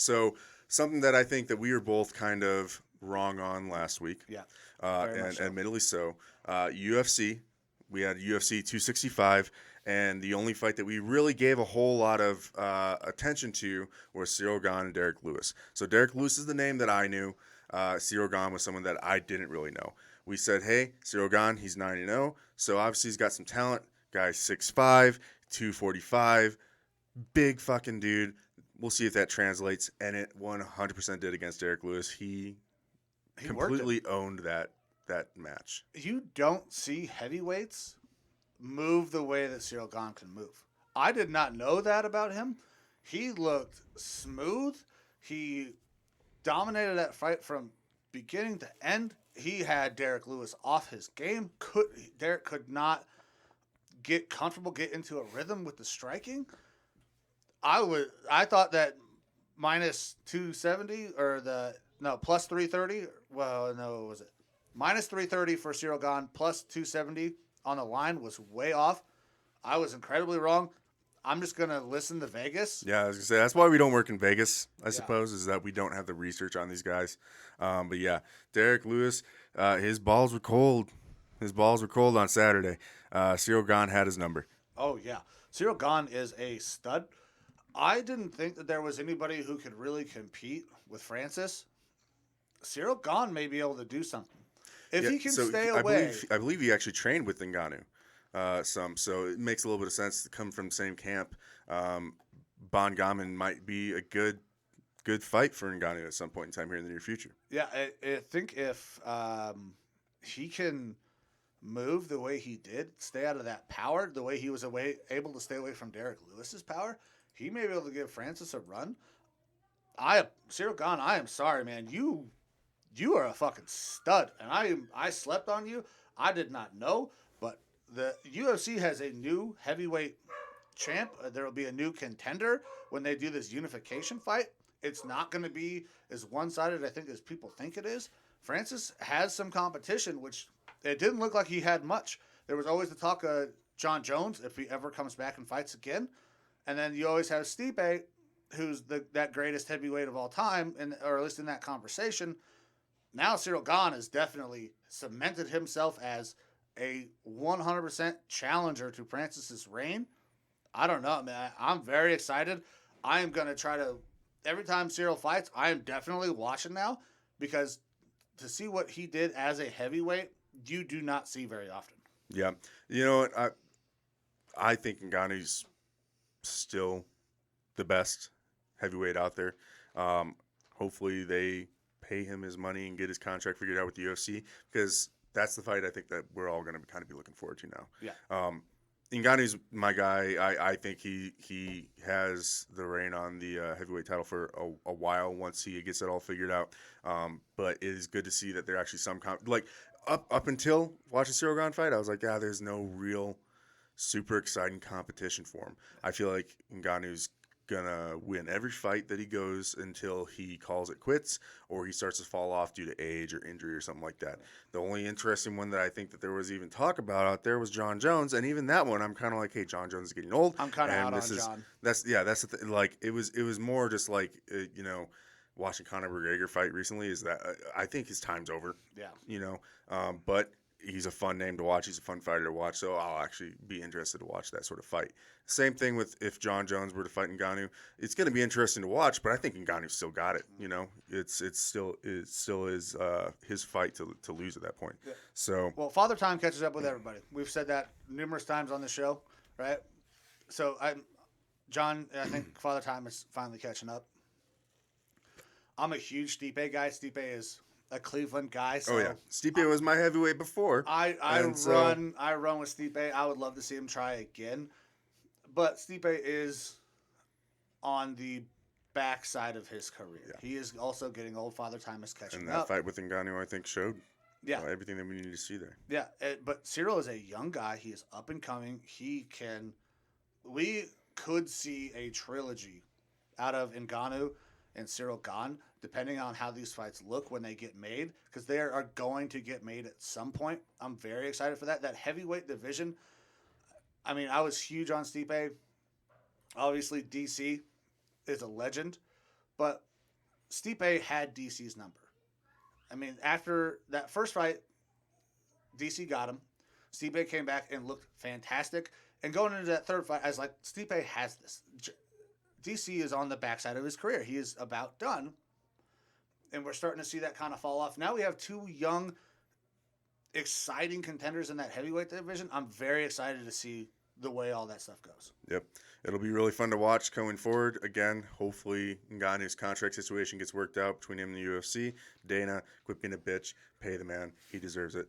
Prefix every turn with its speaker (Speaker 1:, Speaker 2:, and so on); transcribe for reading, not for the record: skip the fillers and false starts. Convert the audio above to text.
Speaker 1: So something that I think that we were both kind of wrong on last week,
Speaker 2: Yeah, very much
Speaker 1: and
Speaker 2: so.
Speaker 1: admittedly so. UFC, we had UFC 265, and the only fight that we really gave a whole lot of attention to was Cyril Gane and Derek Lewis. So Derek Lewis is the name that I knew. Cyril Gane was someone that I didn't really know. We said, hey, Cyril Gane, he's 9-0, so obviously he's got some talent. Guy's 6'5", 245, big fucking dude. We'll see if that translates, and it 100% did against Derek Lewis. He
Speaker 2: He worked it.
Speaker 1: completely owned that match.
Speaker 2: You don't see heavyweights move the way that Cyril Gane can move. I did not know that about him. He looked smooth. He dominated that fight from beginning to end. He had Derek Lewis off his game. Derek could not get comfortable, get into a rhythm with the striking. I thought that minus 270 or the no plus 330. Well, no, what was it? Minus 330 for Cyril Gane, plus 270 on the line was way off. I was incredibly wrong. I'm just gonna listen to Vegas.
Speaker 1: Yeah, I was gonna say that's why we don't work in Vegas. I
Speaker 2: Yeah.
Speaker 1: suppose is that we don't have the research on these guys. But yeah, Derek Lewis, his balls were cold. His balls were cold on Saturday. Cyril Gane had his number.
Speaker 2: Oh yeah, Cyril Gane is a stud. I didn't think that there was anybody who could really compete with Francis. Cyril Gane may be able to do something if
Speaker 1: Yeah,
Speaker 2: he can
Speaker 1: so
Speaker 2: stay
Speaker 1: I
Speaker 2: away.
Speaker 1: believe he actually trained with Ngannou. So it makes a little bit of sense to come from the same camp. Bon Gamin might be a good fight for Ngannou at some point in time here in the near future.
Speaker 2: Yeah, I think if he can move the way he did, stay out of that power, the way he was able to stay away from Derek Lewis's power, he may be able to give Francis a run. Cyril Gane, I am sorry, man. You are a fucking stud, and I slept on you. I did not know, but the UFC has a new heavyweight champ. There will be a new contender when they do this unification fight. It's not going to be as one-sided, I think, as people think it is. Francis has some competition, which it didn't look like he had much. There was always the talk of John Jones if he ever comes back and fights again, and then you always have Stipe, who's that greatest heavyweight of all time, or at least in that conversation. Now Cyril Gane has definitely cemented himself as a 100% challenger to Francis's reign. I don't know, man. I'm very excited. I am going to try to, every time Cyril fights, I am definitely watching now because to see what he did as a heavyweight, you do not see very often.
Speaker 1: Yeah, you know what? I think Ngannou's still the best heavyweight out there. Hopefully they pay him his money and get his contract figured out with the UFC because that's the fight I think that we're all going to kind of be looking forward to now.
Speaker 2: Yeah.
Speaker 1: Ngannou's my guy. I think he has the reign on the heavyweight title for a while once he gets it all figured out. But it is good to see that there are actually some like up until watching Cyril Gane fight, I was like, there's no real super exciting competition for him. I feel like Ngannou's gonna win every fight that he goes until he calls it quits or he starts to fall off due to age or injury or something like that. The only interesting one that I think that there was even talk about out there was John Jones, and even that one I'm kind of like, hey, John Jones is getting old.
Speaker 2: I'm kind of out on John.
Speaker 1: That's the thing. Like it was more just like watching Conor McGregor fight recently is that I think his time's over.
Speaker 2: Yeah.
Speaker 1: But he's a fun name to watch. He's a fun fighter to watch. So I'll actually be interested to watch that sort of fight. Same thing with if John Jones were to fight Ngannou. It's going to be interesting to watch, but I think Ngannou's still got it. It's still is his fight to lose at that point.
Speaker 2: Yeah.
Speaker 1: So
Speaker 2: Well, Father Time catches up with everybody. We've said that numerous times on the show, right? So I think Father Time is finally catching up. I'm a huge Stipe guy. Stipe is a Cleveland guy. So
Speaker 1: Stipe was my heavyweight before.
Speaker 2: I run with Stipe. I would love to see him try again, but Stipe is on the backside of his career. Yeah. He is also getting old. Father Time is catching up.
Speaker 1: And that fight with Ngannou, I think, showed everything that we needed to see there.
Speaker 2: Yeah, but Cyril is a young guy. He is up and coming. We could see a trilogy out of Ngannou and Cyril Gane, depending on how these fights look when they get made, because they are going to get made at some point. I'm very excited for that. That heavyweight division, I mean, I was huge on Stipe. Obviously, DC is a legend, but Stipe had DC's number. I mean, after that first fight, DC got him. Stipe came back and looked fantastic. And going into that third fight, I was like, Stipe has this. DC is on the backside of his career. He is about done. And we're starting to see that kind of fall off. Now we have two young, exciting contenders in that heavyweight division. I'm very excited to see the way all that stuff goes.
Speaker 1: Yep. It'll be really fun to watch going forward. Again, hopefully Ngannou's contract situation gets worked out between him and the UFC. Dana, quit being a bitch. Pay the man. He deserves it.